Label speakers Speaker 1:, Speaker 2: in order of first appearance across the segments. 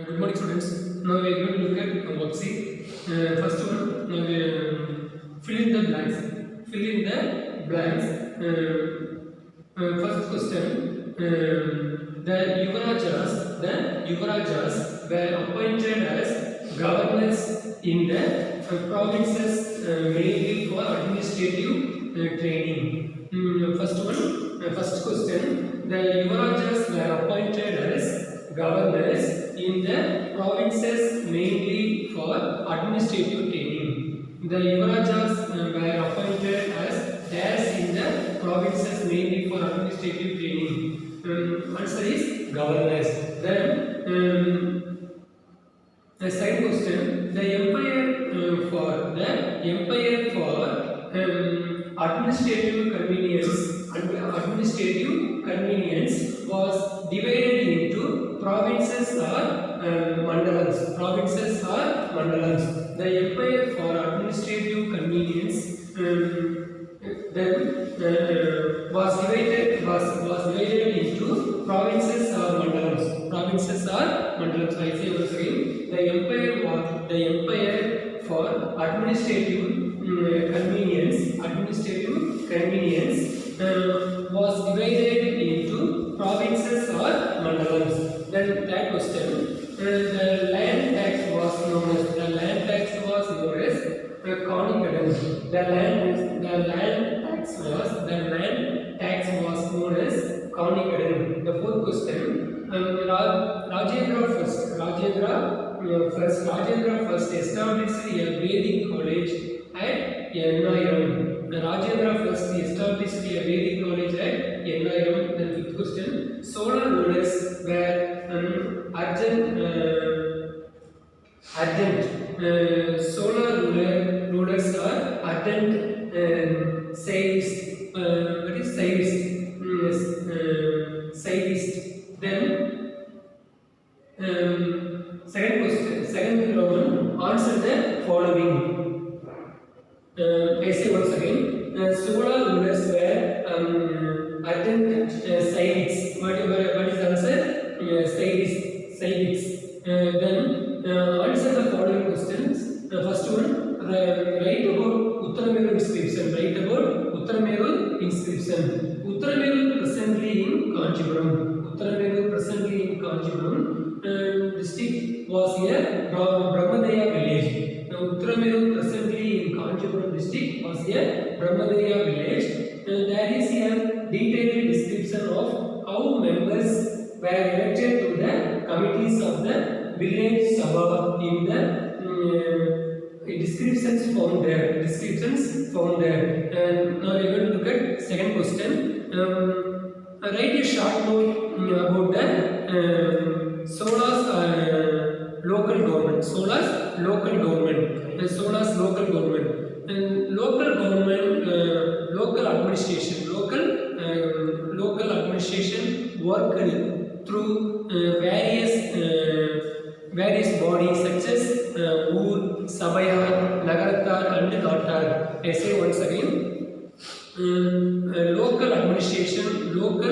Speaker 1: Good morning, students. Now we are going to look at worksheet. First one, now we fill in the blanks. Fill in the blanks. First question: the Yuvarajas were appointed as governors in the provinces mainly for administrative training. First question: the Yuvarajas were appointed as governors in the provinces mainly for administrative training. The Yuvarajas were appointed as in the provinces mainly for administrative training. Answer is governors. Then the second question: the empire for administrative convenience was divided into provinces or mandalams. The empire for administrative convenience was divided into provinces or mandalams. I say once again, the empire for administrative convenience was divided into provinces or mandalams. Then that question, the land tax was known as Kanikadam. The land tax was known as Kanikadam. The fourth question, Rajendra first established a Vedic college at Ennayam. Rajendra first established a Vedic college at Ennayam. The fifth question, solar rulers were rulers are ardent savist. What is savist? Then second Roman, answer the following. I say once again, solar rulers were ardent savists. What is the answer? Savists. Then answer the following questions. First one, write about Uttarameru inscription. Uttarameru presently in Kanchipuram. District was a Brahmadaya village. Now, Uttarameru presently in Kanchipuram district was a Brahmadaya village. There is a detailed description of how members were elected to the committees of the village sabha in the descriptions found there. And now we are going to look at second question. Write a short note about the Sola's local government. Local administration worked through various bodies such as Ur, Sabaya, Nagaratar and Natar. I say once again, local administration worked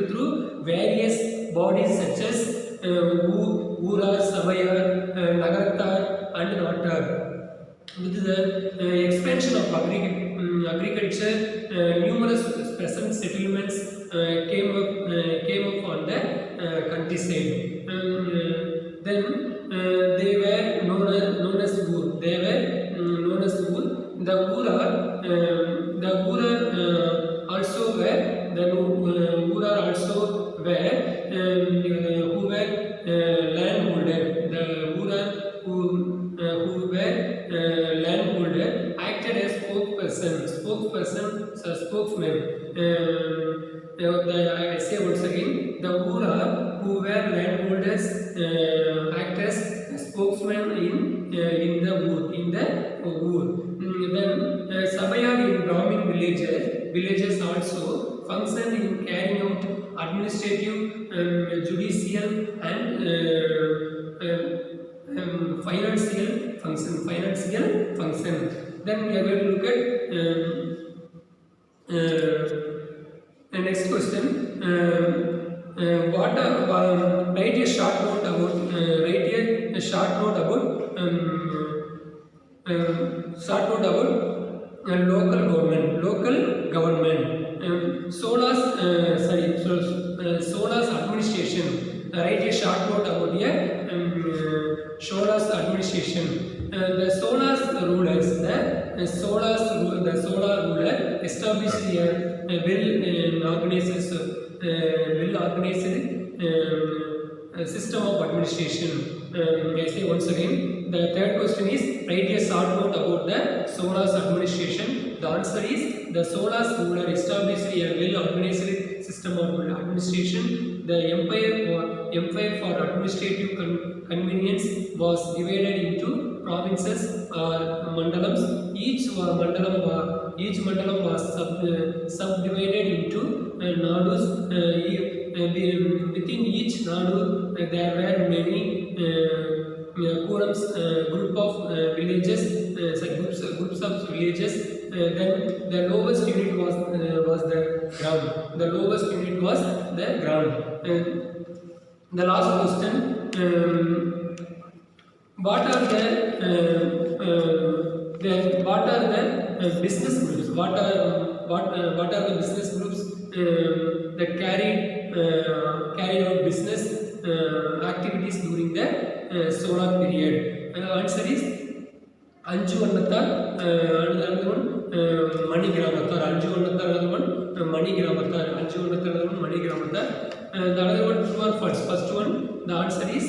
Speaker 1: through various bodies such as Ura, Sabaya, Nagaratar and Natar. With the expansion of agriculture, numerous peasant settlements came up on the countryside. Then they were known as Ur. The Ur also were who were landholder. The Ur who were landholder acted as spokesman. I say once again, the Ura who were landholders act as spokesman in the Ur. Then Sabayad in Brahmin villages also functioned in carrying out administrative, judicial and financial function. Then we are going to look at Next question. Write a short note about local government. Sola's administration. Write a short note about Sola's administration. The Sola's rulers, the Solar ruler established a well-organized system of administration. I say once again, the third question is write a short note about the Sola's administration. The answer is the Sola's ruler established a well-organized system of administration. The empire for administrative convenience was divided into provinces or mandalams. Each mandalam was subdivided into nadus. Within each nadu there were many group of villages, groups of villages. Then the lowest unit was the ground. The last question. What are the business groups? What are the business groups that carried out business activities during the solar period? Answer is Anju Annathar, another one Mani Gramathar. Anju Annathar, another one Mani Gramathar. The other one true or false? First one, the answer is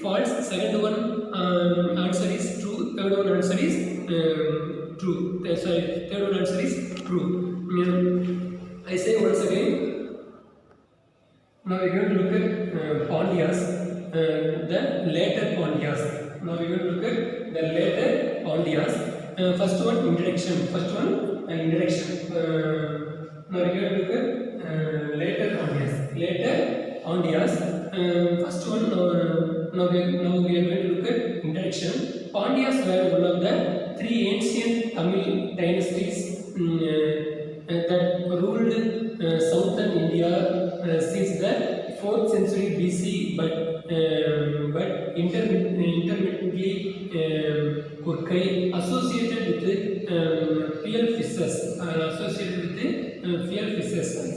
Speaker 1: false. Second one answer is true. Third one answer is true. Third one answer is true. I say once again. Now we are going to look at Pandyas, the later Pandyas. First one introduction. Now we are going to look at later Pandyas. First one. Now we are going to look at introduction. Pandyas were one of the three ancient Tamil dynasties that ruled southern India since the 4th century BC, but intermittently associated with fuel fishes. I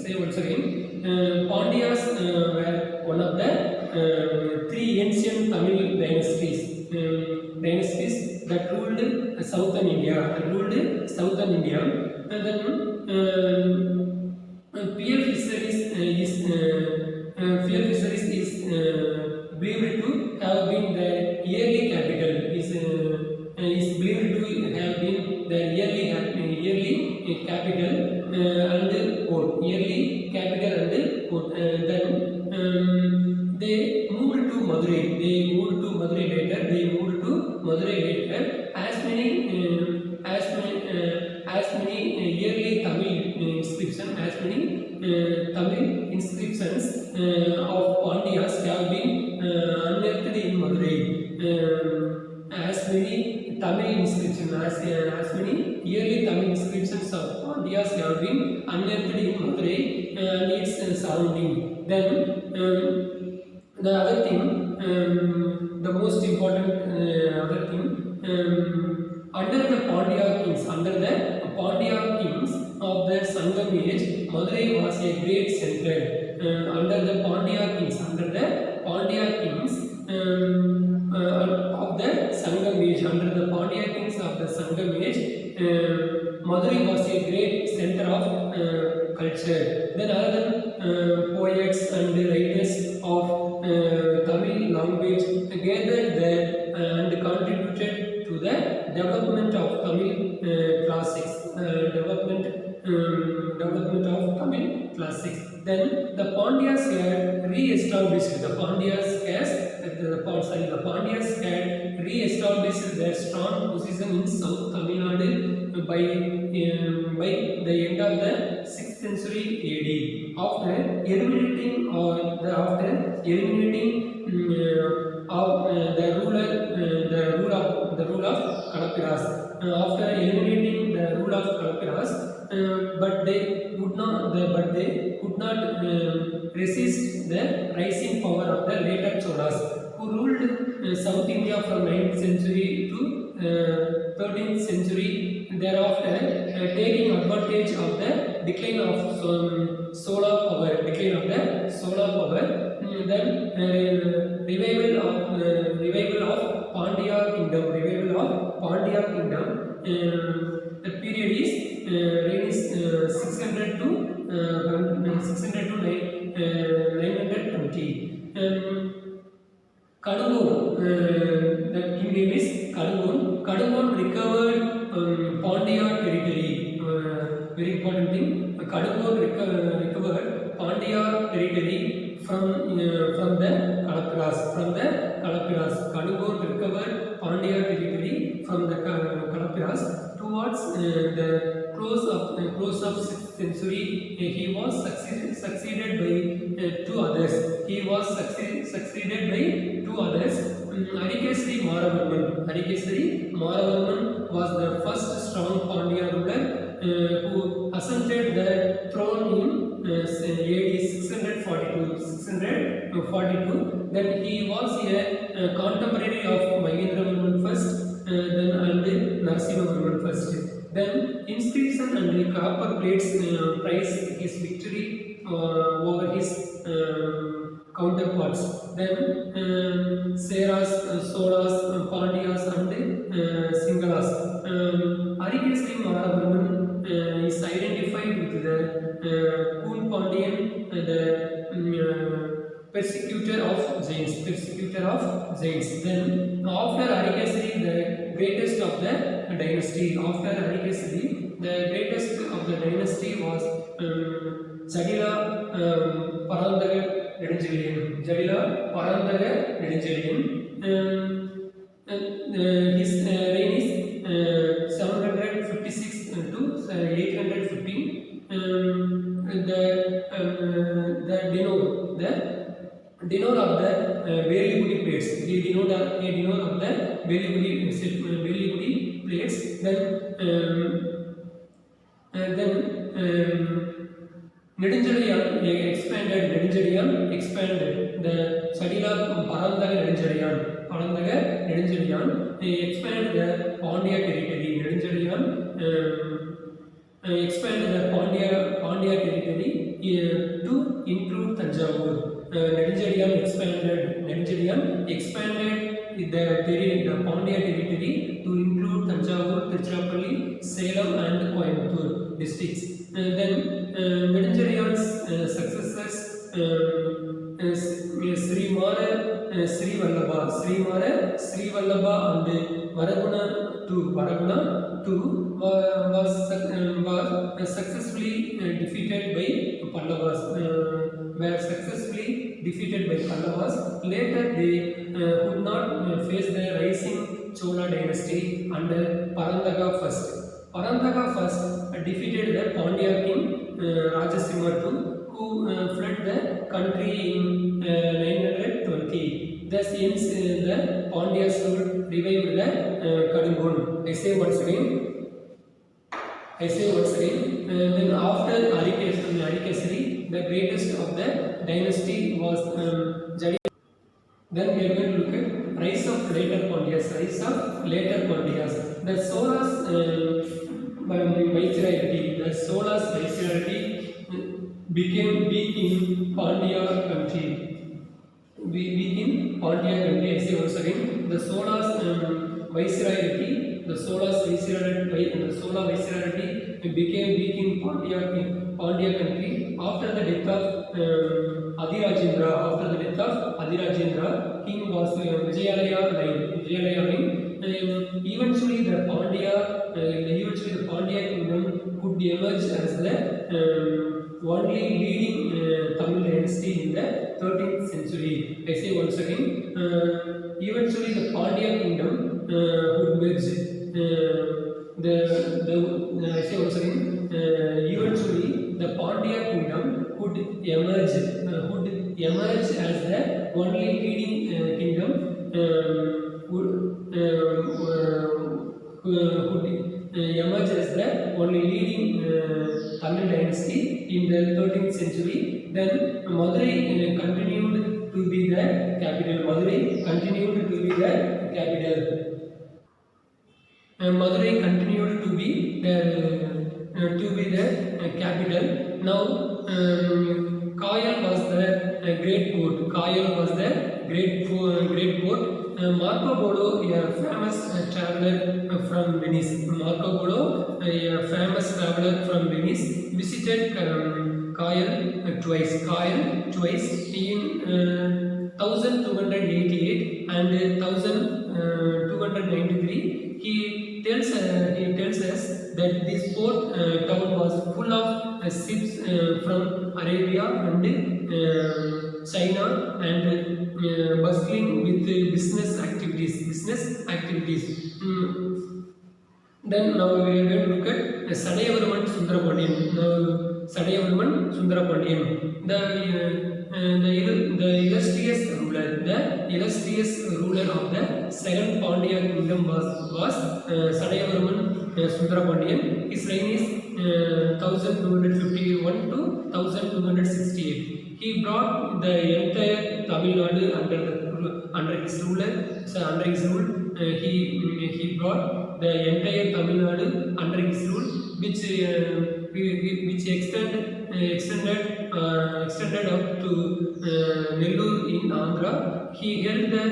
Speaker 1: say once again, Pandyas were one of the three ancient Tamil dynasties that ruled southern India. And then fuel fisheries is believed to have been the yearly capital. Is believed to have been the yearly capital and port. Then they moved to Madurai. Later. As many yearly Tamil inscriptions of Pandyas have been unearthed in Madurai. As many yearly Tamil inscriptions of Pandyas have been unearthed in Madurai and its surrounding. Then the other thing, the most important other thing, under the Pandya kings of the Sangam age, Madurai was a great center. Under the Pandya kings of the Sangam age, Madurai was a great center of culture. Then other poets and writers of Tamil language gathered there and contributed to the development of Tamil classics. Then the Pandyas had re-established their strong position in South Tamil Nadu by the end of the 6th century AD. After eliminating of the rule of Kalapiras. After eliminating the rule of Kalapiras, but they could not resist the rising power of the later Cholas, who ruled South India from 9th century to 13th century. Thereafter, taking advantage of the decline of solar power, then revival of Pandya kingdom. The period is reign is 600 to 920. Kadungon, the king name is Kadungon. Kadungon recovered Pandya territory. Very important thing. Kadungon recovered Pandya territory from the Kalapiras. Kadungon recovered Pandya territory from the Kalapiras towards the close of 6th century. He was succeeded by two others. Adikesari Maravarman was the first strong Pandya ruler who ascended the throne in AD 642. Then he was a contemporary of Mahendravarman first, then and Narasimhavarman first. Then inscription and copper plates prize his victory over his counterparts. Then Seras, Solas, Pandyas and Singalas. Adikesari Maravarman is identified with the Kun Pandyan, the persecutor of Jains. Then after Adikesari, the greatest of the dynasty. Was Jadila Parandaga Neduncheliyan. His reign is 756 to 815. The tenor of the Belipudi plates. The tenor of the Belipudi plates. Then Neduncheliyan expanded the Chadila Parandaga Neduncheliyan expanded the Pandya territory. Expanded the Pandya territory to include Tanjavur. Neduncheliyan expanded the Pandya territory to include Tanjavur, Tiruchirappalli, Salem and Coimbatore districts. Then Neduncheliyan's successors Sri Vallabha and Varaguna too was successfully defeated by Pallavas. Later they could not face the rising Chola dynasty under Parandaga first defeated the Pandya king Rajasimha II, who fled the country in 920. Thus ends the Pandya's rule, revived the Kadungon. I say once again. Then after Adikesari, the greatest of the dynasty was Jadila. Then we are going to look at rise of later Pandyas. The Solas Viceroyalty became weak in Pandya country. I say once again, the Sola Viceroyalty became weak in Pandya country after the death of Adirajendra. King was Vijayalaya line. Eventually the Pandya kingdom could emerge as the only leading Tamil dynasty in the 13th century. I say once again, eventually the Pandya kingdom would merge. I say once again, eventually the Pandya kingdom would emerge as the only leading kingdom would emerge as the only leading Tamil dynasty in the 13th century. Then Madurai continued to be the capital. Madurai continued to be the capital. Madurai continued to be the capital. Now Kayal was the great port. Kayal was the great port. Marco Polo, a famous traveler from Venice. Marco Polo, a famous traveler from Venice, visited Kayal twice. In 1288 and 1293. He tells us that this port town was full of ships from Arabia and China and bustling with business activities. Then now we are going to look at Sadayavarman Sundrapandiyan. Sadayavarman Sundrapandiyan, the illustrious ruler of the second Pandya kingdom was Sadayavarman Sundrapandiyan. His reign is 1251 to 1268. He brought the entire Tamil Nadu under his rule. He brought the entire Tamil Nadu under his rule, which extended up to Nellore in Andhra. He held the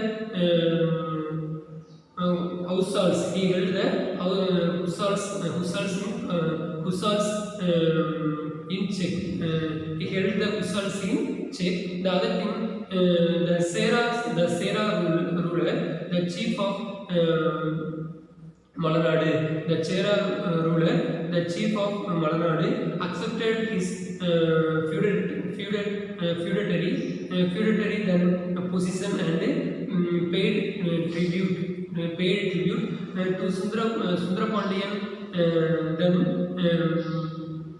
Speaker 1: Hussars in check. He held the Hussars in check. The other thing, the Sera ruler, the chief of Malanadu, the Chera ruler, the chief of Malanadu, accepted his feudatory then position and paid tribute to Sundrapandiyan. Then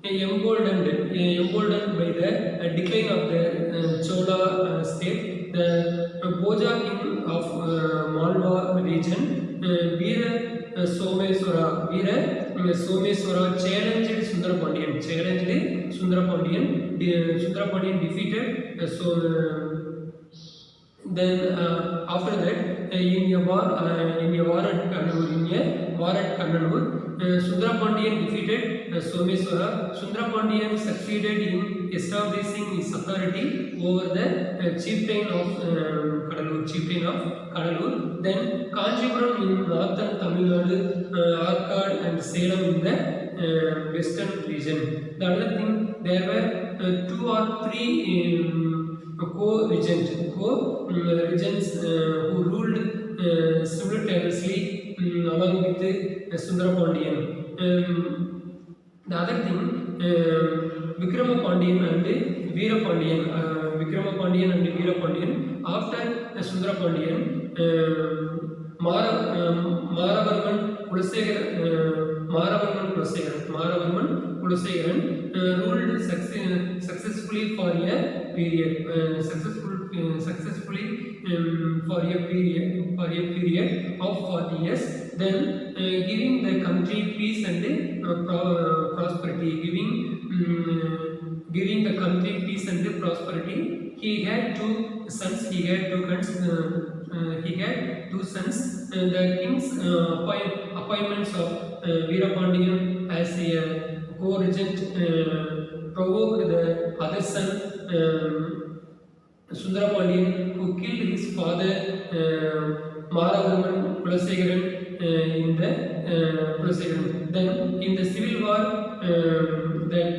Speaker 1: emboldened by the decline of the Chola state, the Bhoja king of Malwa region, Veera Someswara challenged Sundrapandiyan. Sundrapandiyan defeated. Then after that, in a war at Kannur, Sundrapandiyan defeated Someswara. Sundrapandiyan succeeded in establishing his authority over the chieftain of Kadalur. Then Kanchipuram in northern Tamil Nadu, Arcad and Salem in the western region. The other thing, there were 2 or 3 co-regents who ruled simultaneously along with Sundrapandiyan. The other thing, Vikramapandiyan and Veerapandiyan. After Sundrapandiyan, Maravarman Kulasegaran ruled successfully for a period of 40 years. Then giving the country peace and prosperity. Giving the country peace and prosperity. He had 2 sons. The king's appointments of Veerapandiyan as a co-regent provoked the other son Sundrapandiyan, who killed his father Maravarman Kulasegaran in the Kulasegaran. Then in the civil war that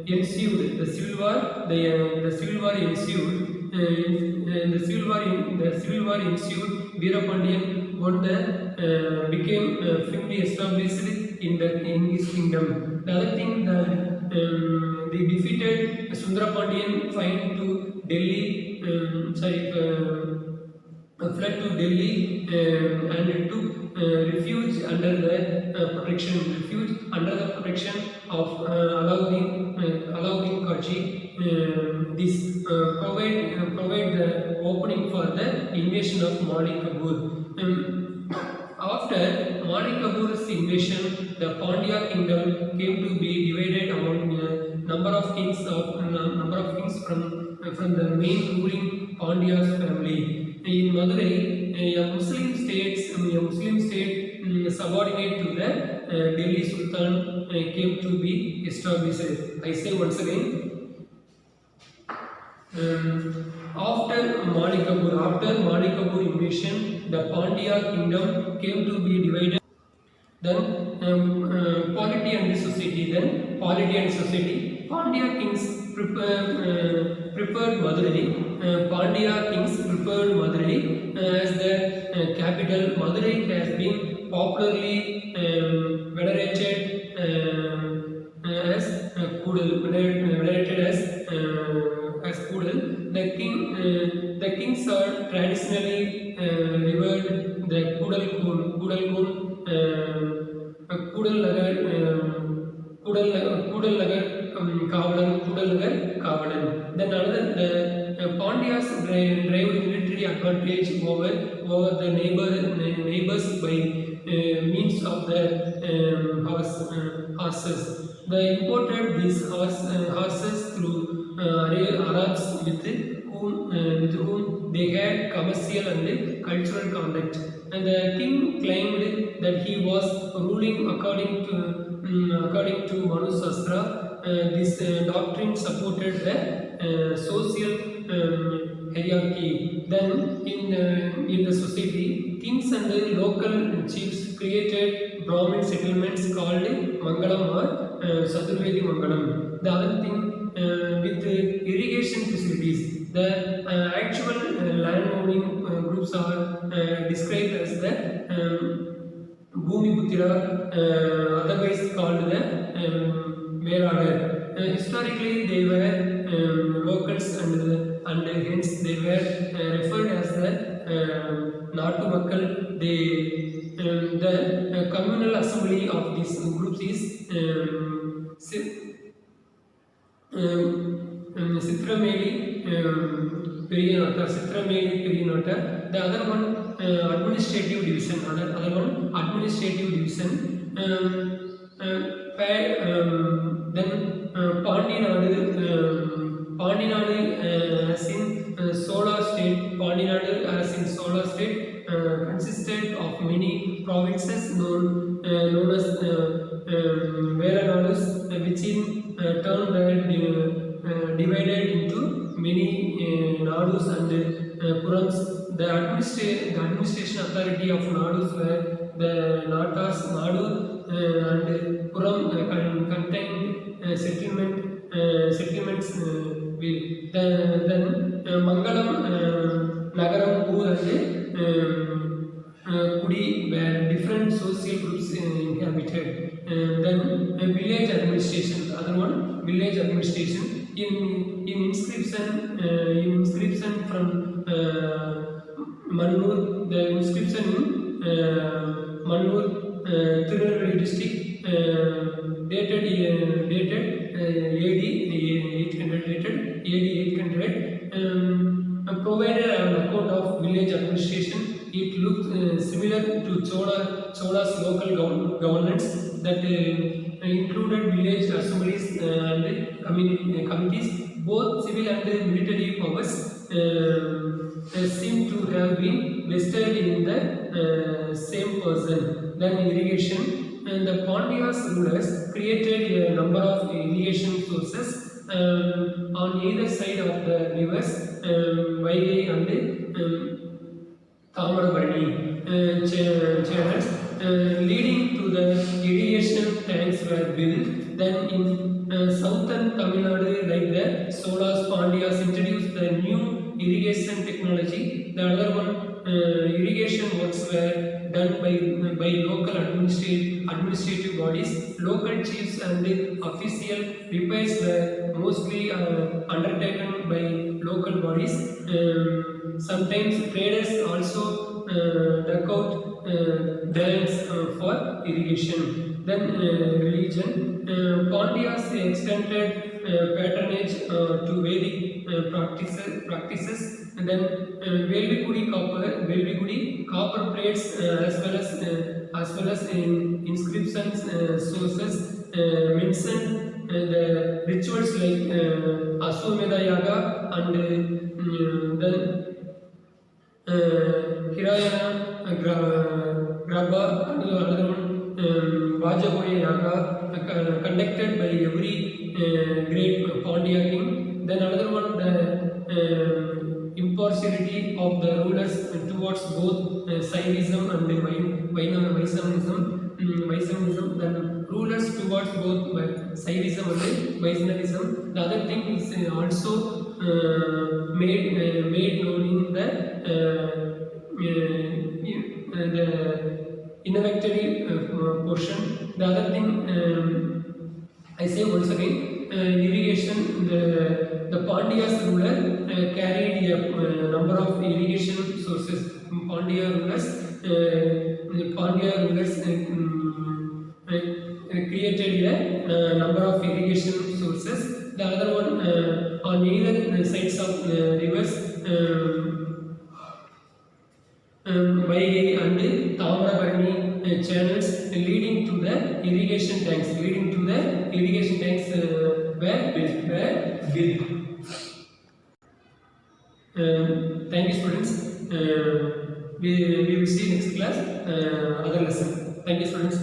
Speaker 1: ensued, the civil war ensued. Veerapandiyan became firmly established in his kingdom. The other thing, they defeated Sundrapandiyan, fled to Delhi and took refuge under the protection of Alauddin Khaji. This provide the opening for the invasion of Malik Kafur. After Malik Kafur's invasion, the Pandya kingdom came to be divided among a number of kings from the main ruling Pandya's family. In Madurai, a Muslim state subordinate to the Delhi Sultan came to be established. I say once again. After Malik Kafur invasion, the Pandya kingdom came to be divided. Then polity and society. Pandya kings prepared Madurai. As the capital. Madurai has been popularly venerated as Kudal. The kings are traditionally revered. The Kudal Nagar Kavalan. Then another, the Pandyas derived military advantage over the neighbors by means of the horses. They imported these horses through Arabs with whom they had commercial and cultural contact. And the king claimed that he was ruling according to Manu Shastra. This doctrine supported the social hierarchy. Then in the society, kings and the local chiefs created Brahmin settlements called Mangalam or Saturvedi Mangalam. The other thing, with irrigation facilities, the actual land owning groups are described as the Bhumiputira, otherwise called the Velagar. Historically, they were locals and hence they were referred as the Natu Makkal. The communal assembly of these groups is Sitrameli Periyanata. The other one administrative division. Then Pandinadu as in Solar State consisted of many provinces known as Velanadus, which in turn were divided into many Nadus and Purams. The administration authority of Nadus were the Natas. Nadu and Puram contained settlements. Then Mangalam, Nagaram, Ur and Kudi were different social groups inhabited. Then village administration. Other one, village administration. In inscription from Mannur, the inscription in Mannur, Tirunelveli district, dated AD 800, provided an account of village administration. It looked similar to Chola's local governance that included village assemblies and committees. Both civil and military powers seem to have been vested in the same person. Then irrigation. And the Pandya's rulers created a number of irrigation sources on either side of the rivers Vaigai and Thamarabarani channels, leading to the irrigation tanks were built. Then in southern Tamil Nadu, like the Solas, Pandyas introduced the new irrigation technology. The other one, irrigation works were done by local administrative bodies. Local chiefs and official repairs were mostly undertaken by local bodies. Sometimes traders also dug out dams for irrigation. Then religion. Pandyas extended patronage to Vedic practices. And then Velvikudi copper plates as well as in inscriptions sources mention the rituals like Aswamedha Yaga and then Hirayana Grabha and another one Vajaboya Yaga conducted by every great Pandya king. Then another one, the impartiality of the rulers towards both Saivism and Vaishnavism. Then rulers towards both Saivism and Vaishnavism. The other thing is also made known in the introductory portion. The other thing, I say once again, irrigation. The Pandya's ruler carried a number of irrigation sources. Pandya rulers created a number of irrigation sources. The other one, on either sides of rivers, Vaigai and Tamarabarani channels leading to the irrigation tanks. Were built. Thank you, students. We will see next class other lesson. Thank you, students.